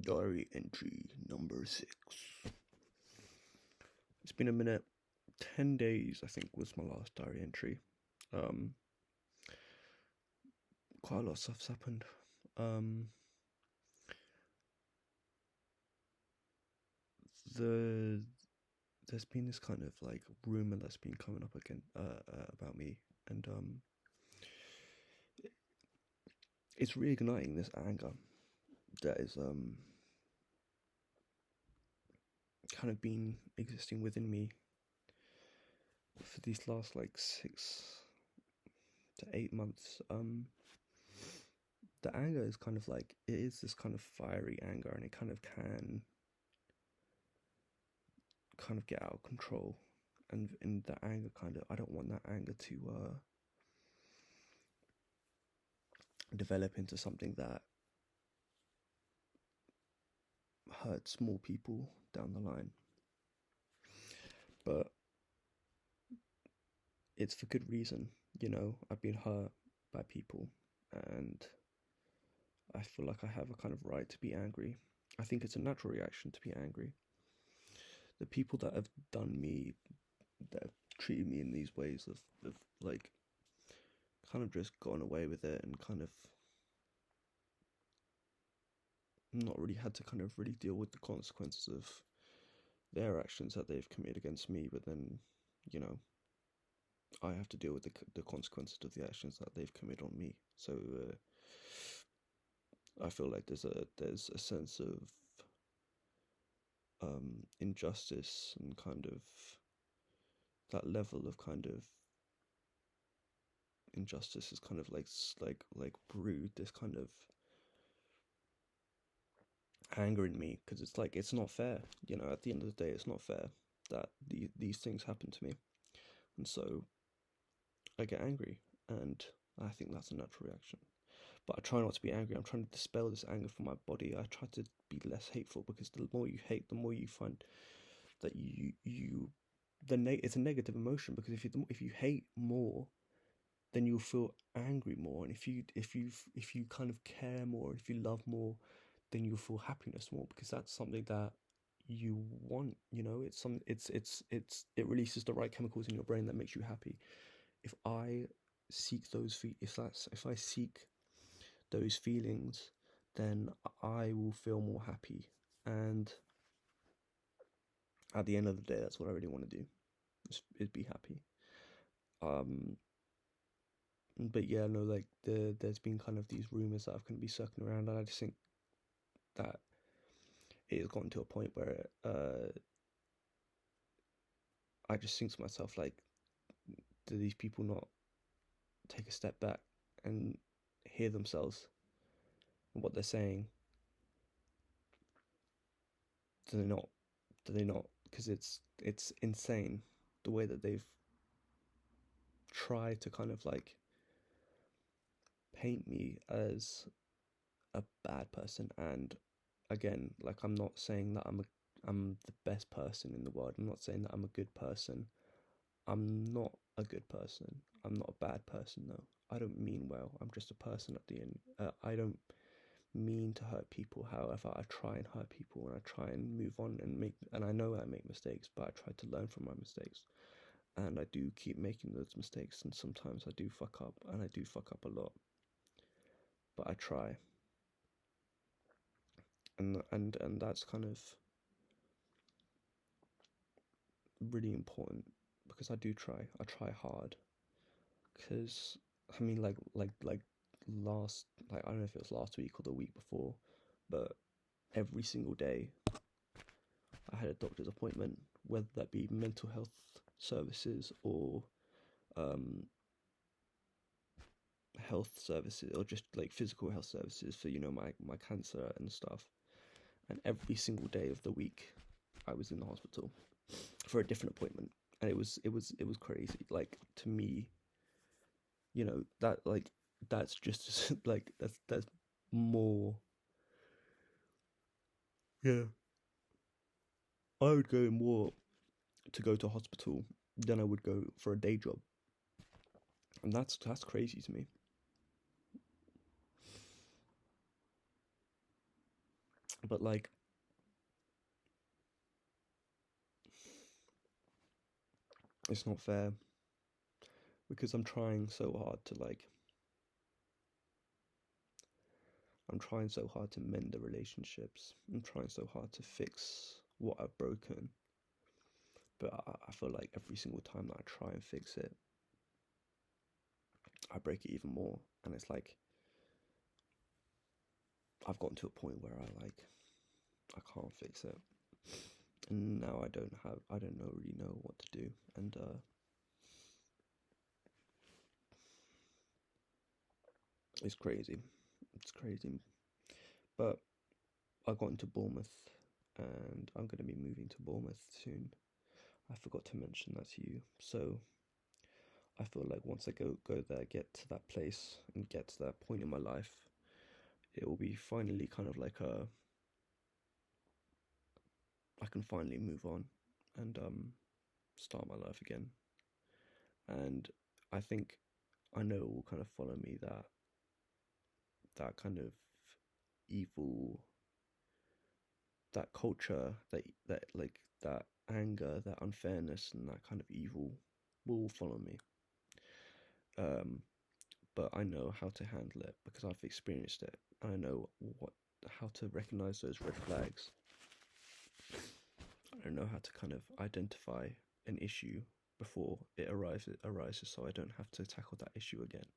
Diary entry number 6. It's been a minute. 10 days, I think, was my last diary entry. Um, quite a lot of stuff's happened. Um, there's been this kind of like rumor that's been coming up again about me, and it's reigniting this anger that is kind of been existing within me for these last like 6 to 8 months. The anger is kind of like, it is this kind of fiery anger, and it kind of can get out of control, and in the anger I don't want that anger to develop into something that hurts more people down the line. But it's for good reason, I've been hurt by people, and I feel like I have a kind of right to be angry. I think it's a natural reaction to be angry. The people that have done me, that have treated me in these ways, have like kind of just gone away with it and kind of not really had to kind of really deal with the consequences of their actions that they've committed against me. But then, I have to deal with the consequences of the actions that they've committed on me. So I feel like there's a sense of injustice, and kind of that level of kind of injustice is kind of like brewed this kind of anger in me, because it's like, it's not fair. At the end of the day, it's not fair that these things happen to me, and so I get angry, and I think that's a natural reaction. But I try not to be angry. I'm trying to dispel this anger from my body. I try to be less hateful, because the more you hate, the more you find that it's a negative emotion, because if you hate more, then you'll feel angry more, and if you kind of care more, if you love more, then you'll feel happiness more, because that's something that you want. It releases the right chemicals in your brain that makes you happy. If I seek if I seek those feelings, then I will feel more happy, and at the end of the day, that's what I really want to do, is be happy. But yeah, no, like there's been kind of these rumors that have kind of be circling around, and I just think that it has gotten to a point where I just think to myself, like, do these people not take a step back and hear themselves and what they're saying? Do they not? Do they not? Because it's insane the way that they've tried to kind of like paint me as a bad person. And again, like, I'm not saying that I'm the best person in the world. I'm not saying that I'm a good person. I'm not a good person. I'm not a bad person, though. I don't mean well. I'm just a person at the end. I don't mean to hurt people. However, I try and hurt people, and I try and move on and I know I make mistakes, but I try to learn from my mistakes. And I do keep making those mistakes, and sometimes I do fuck up, and I do fuck up a lot. But I try. And that's kind of really important, because I do try. I try hard. Because I mean, like last, like, I don't know if it was last week or the week before, but every single day I had a doctor's appointment, whether that be mental health services or um, health services, or just like physical health services for my cancer and stuff. And every single day of the week, I was in the hospital for a different appointment, and it was crazy. Like, to me, that, like, that's just like, that's more. Yeah, I would go more to go to hospital than I would go for a day job, and that's crazy to me. But like, it's not fair because I'm trying so hard to like, I'm trying so hard to mend the relationships. I'm trying so hard to fix what I've broken. But I feel like every single time that I try and fix it, I break it even more. And it's like, I've gotten to a point where I can't fix it. And now I don't know really know what to do. And it's crazy. It's crazy. But I got into Bournemouth and I'm going to be moving to Bournemouth soon. I forgot to mention that to you. So I feel like once I go there, get to that place and get to that point in my life, it will be finally kind of like I can finally move on and start my life again. And I think I know it will kind of follow me that kind of evil, that culture, that like that anger, that unfairness, and that kind of evil will follow me. Um, but I know how to handle it because I've experienced it. I know how to recognize those red flags. I know how to kind of identify an issue before it arises, so I don't have to tackle that issue again.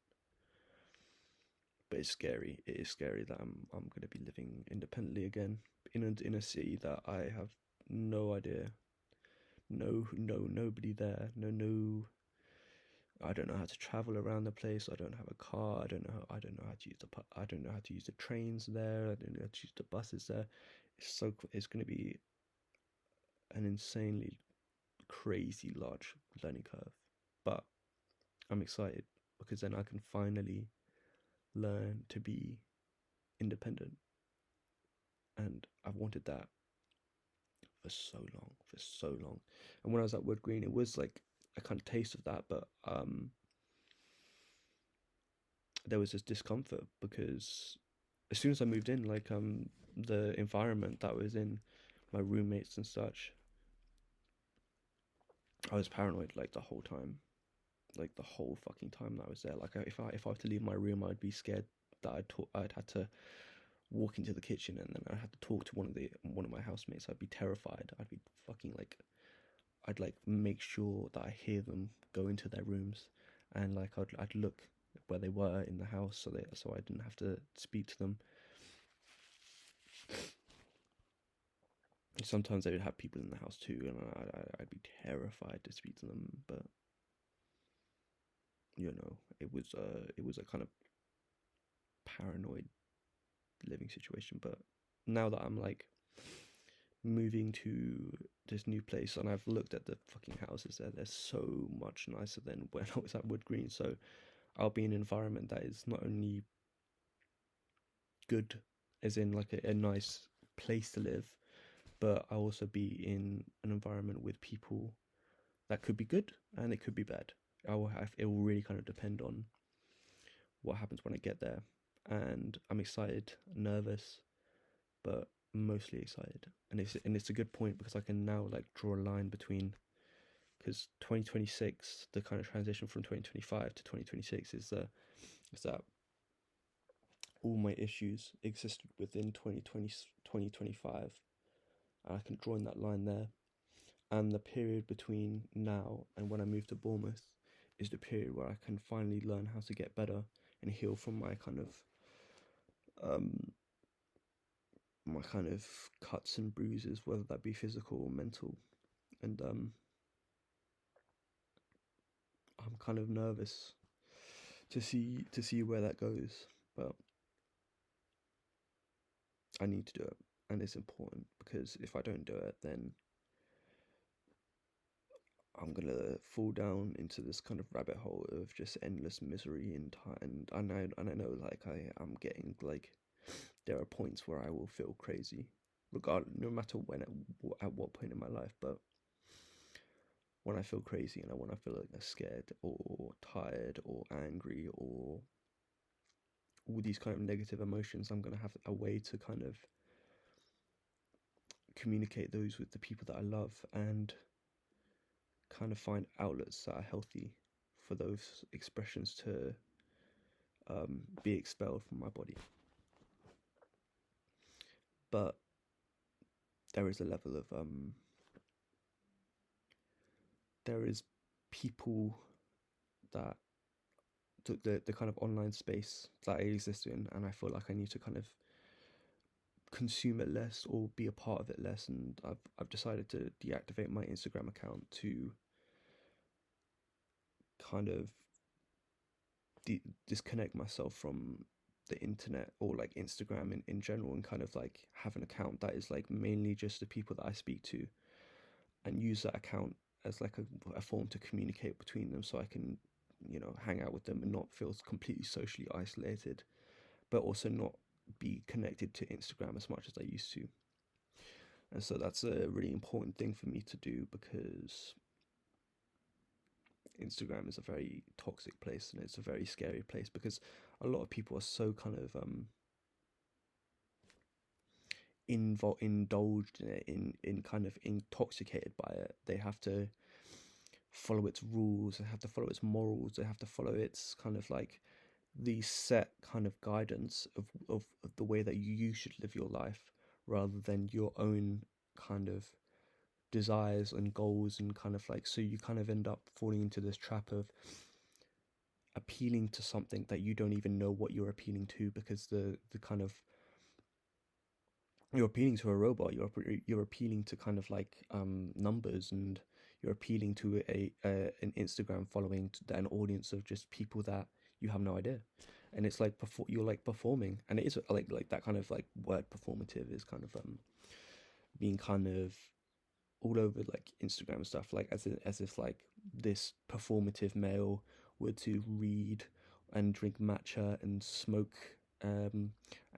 But it's scary. It is scary that I'm going to be living independently again in a city that I have no idea, nobody there, no. I don't know how to travel around the place. I don't have a car. I don't know how to use I don't know how to use the trains there. I don't know how to use the buses there. It's going to be an insanely crazy large learning curve. But I'm excited because then I can finally learn to be independent. And I've wanted that for so long, for so long. And when I was at Wood Green, it was like a kind of taste of that, but there was this discomfort because as soon as I moved in, like the environment that I was in, my roommates and such, I was paranoid like the whole time, like the whole fucking time that I was there. Like if I had to leave my room, I'd be scared that I'd had to walk into the kitchen and then I had to talk to one of my housemates. I'd be terrified. I'd be fucking like I'd like make sure that I hear them go into their rooms, and like I'd look where they were in the house so I didn't have to speak to them. Sometimes they would have people in the house too, and I'd be terrified to speak to them. But it was a kind of paranoid living situation. But now that I'm like moving to this new place and I've looked at the fucking houses there, they're so much nicer than when I was at Wood Green. So I'll be in an environment that is not only good, as in like a nice place to live, but I'll also be in an environment with people that could be good and it could be bad. It will really kind of depend on what happens when I get there. And I'm excited, nervous, but mostly excited. And it's a good point because I can now like draw a line between, because 2026, the kind of transition from 2025 to 2026 is that all my issues existed within 2020 2025, and I can draw in that line there. And the period between now and when I move to Bournemouth is the period where I can finally learn how to get better and heal from um my kind of cuts and bruises, whether that be physical or mental. And I'm kind of nervous to see where that goes, but I need to do it, and it's important because if I don't do it, then I'm gonna fall down into this kind of rabbit hole of just endless misery and time. And I know like I'm getting like there are points where I will feel crazy, regardless, no matter at what point in my life. But when I feel crazy and when I feel like scared or tired or angry or all these kind of negative emotions, I'm gonna have a way to kind of communicate those with the people that I love, and kind of find outlets that are healthy for those expressions to be expelled from my body. But there is a level of there is people that the kind of online space that I exist in, and I feel like I need to kind of consume it less or be a part of it less, and I've decided to deactivate my Instagram account to kind of disconnect myself from the internet, or like Instagram in general, and kind of like have an account that is like mainly just the people that I speak to, and use that account as like a form to communicate between them, so I can, you know, hang out with them and not feel completely socially isolated, but also not be connected to Instagram as much as I used to. And so that's a really important thing for me to do, because Instagram is a very toxic place, and it's a very scary place, because a lot of people are so kind of indulged in it, in kind of intoxicated by it. They have to follow its rules, they have to follow its morals, they have to follow its kind of like the set kind of guidance of the way that you should live your life, rather than your own kind of desires and goals, and kind of like, so you kind of end up falling into this trap of appealing to something that you don't even know what you're appealing to, because the kind of, you're appealing to a robot, you're appealing to kind of like numbers, and you're appealing to an Instagram following, to an audience of just people that you have no idea. And it's like you're like performing, and it is like that kind of like word performative is kind of being kind of all over like Instagram and stuff, like as if like this performative male were to read and drink matcha and smoke and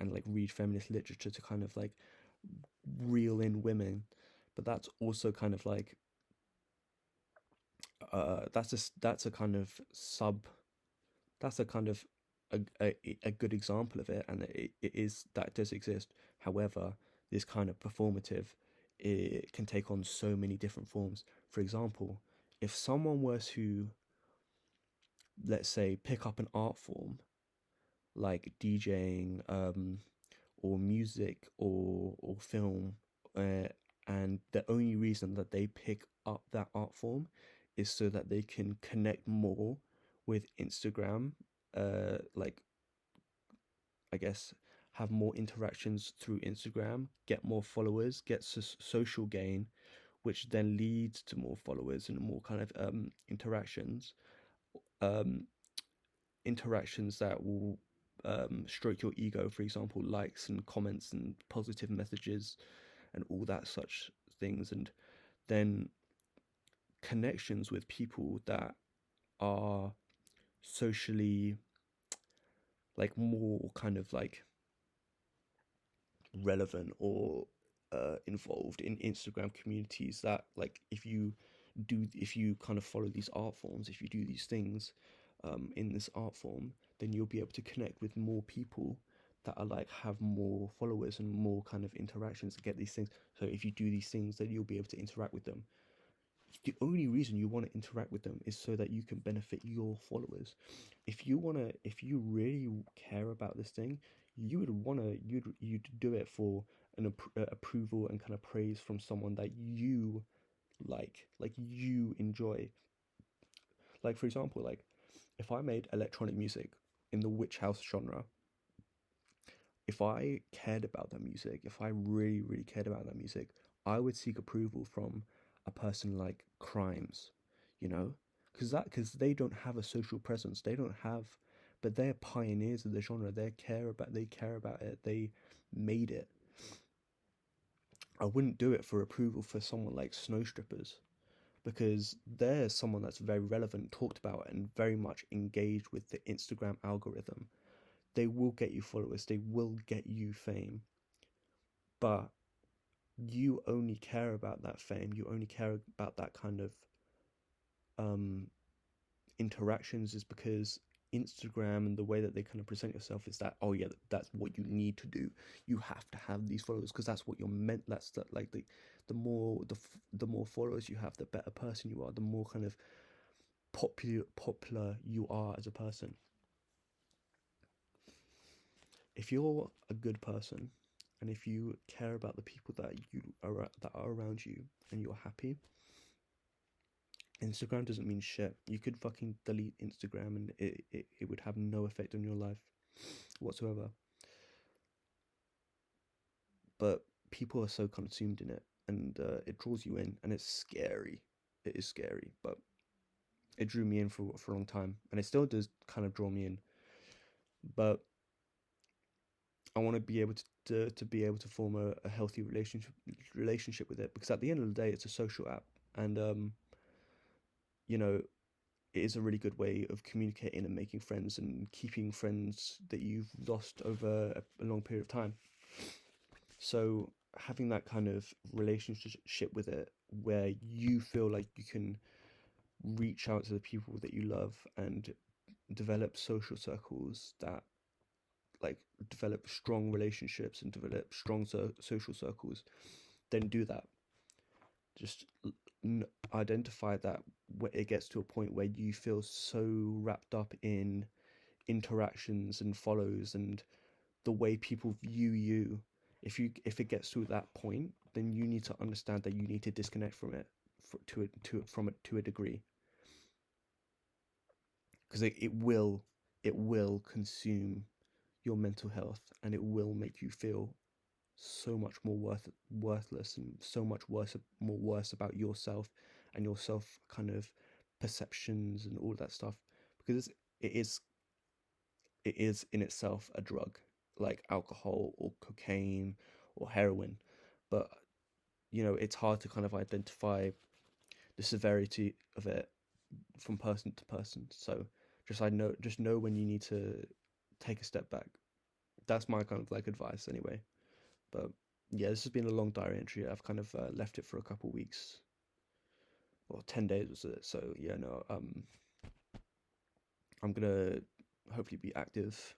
like read feminist literature to kind of like reel in women. But that's also kind of like that's a kind of that's a kind of a good example of it, and it is, that does exist. However, this kind of performative, it can take on so many different forms. For example, if someone were to, let's say, pick up an art form like DJing, or music, or film, and the only reason that they pick up that art form is so that they can connect more with Instagram, like, I guess, have more interactions through Instagram, get more followers, get social gain, which then leads to more followers and more kind of interactions, um, interactions that will stroke your ego, for example, likes and comments and positive messages and all that such things, and then connections with people that are socially like more kind of like relevant, or involved in Instagram communities, that like if you kind of follow these art forms, if you do these things in this art form, then you'll be able to connect with more people that are like have more followers and more kind of interactions to get these things. So if you do these things, then you'll be able to interact with them. The only reason you want to interact with them is so that you can benefit your followers. If you really care about this thing, you would want to, you'd do it for an approval and kind of praise from someone that you like you enjoy. Like, for example, like if I made electronic music in the witch house genre, if I cared about that music, if I really, really cared about that music, I would seek approval from a person like Crimes, you know, because they don't have a social presence, they don't have, but they're pioneers of the genre. They care about it. They made it. I wouldn't do it for approval for someone like Snow Strippers, because they're someone that's very relevant, talked about, and very much engaged with the Instagram algorithm. They will get you followers, they will get you fame, but you only care about that fame, you only care about that kind of interactions, is because Instagram and the way that they kind of present yourself is that, oh yeah, that's what you need to do. You have to have these followers because that's what you're meant. That's like the more followers you have, the better person you are. The more kind of popular you are as a person. If you're a good person, and if you care about the people that are around you, and you're happy, Instagram doesn't mean shit. You could fucking delete Instagram and it would have no effect on your life whatsoever. But people are so consumed in it, and it draws you in, and it's scary. It is scary, but it drew me in for a long time, and it still does kind of draw me in. But I want to be able to be able to form a healthy relationship with it, because at the end of the day, it's a social app, and you know, it is a really good way of communicating and making friends and keeping friends that you've lost over a long period of time. So having that kind of relationship with it, where you feel like you can reach out to the people that you love and develop social circles that like develop strong relationships and develop strong social circles, then do that. Just identify that when it gets to a point where you feel so wrapped up in interactions and follows and the way people view you. If it gets to that point, then you need to understand that you need to disconnect from it to a degree, because it will consume your mental health, and it will make you feel so much more worthless, and so much worse about yourself and your self kind of perceptions and all that stuff, because it is it is in itself a drug, like alcohol or cocaine or heroin. But it's hard to kind of identify the severity of it from person to person. So just know when you need to take a step back. That's my kind of like advice anyway. But yeah, this has been a long diary entry. I've kind of left it for a couple weeks, or 10 days was it? So yeah, no, I'm gonna hopefully be active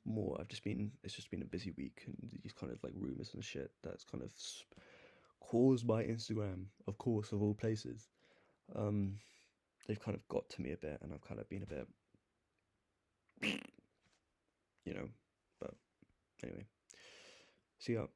more. It's just been a busy week, and these kind of like rumors and shit that's kind of caused by Instagram, of course, of all places. Um, they've kind of got to me a bit, and I've kind of been a bit, you know. But anyway, see ya.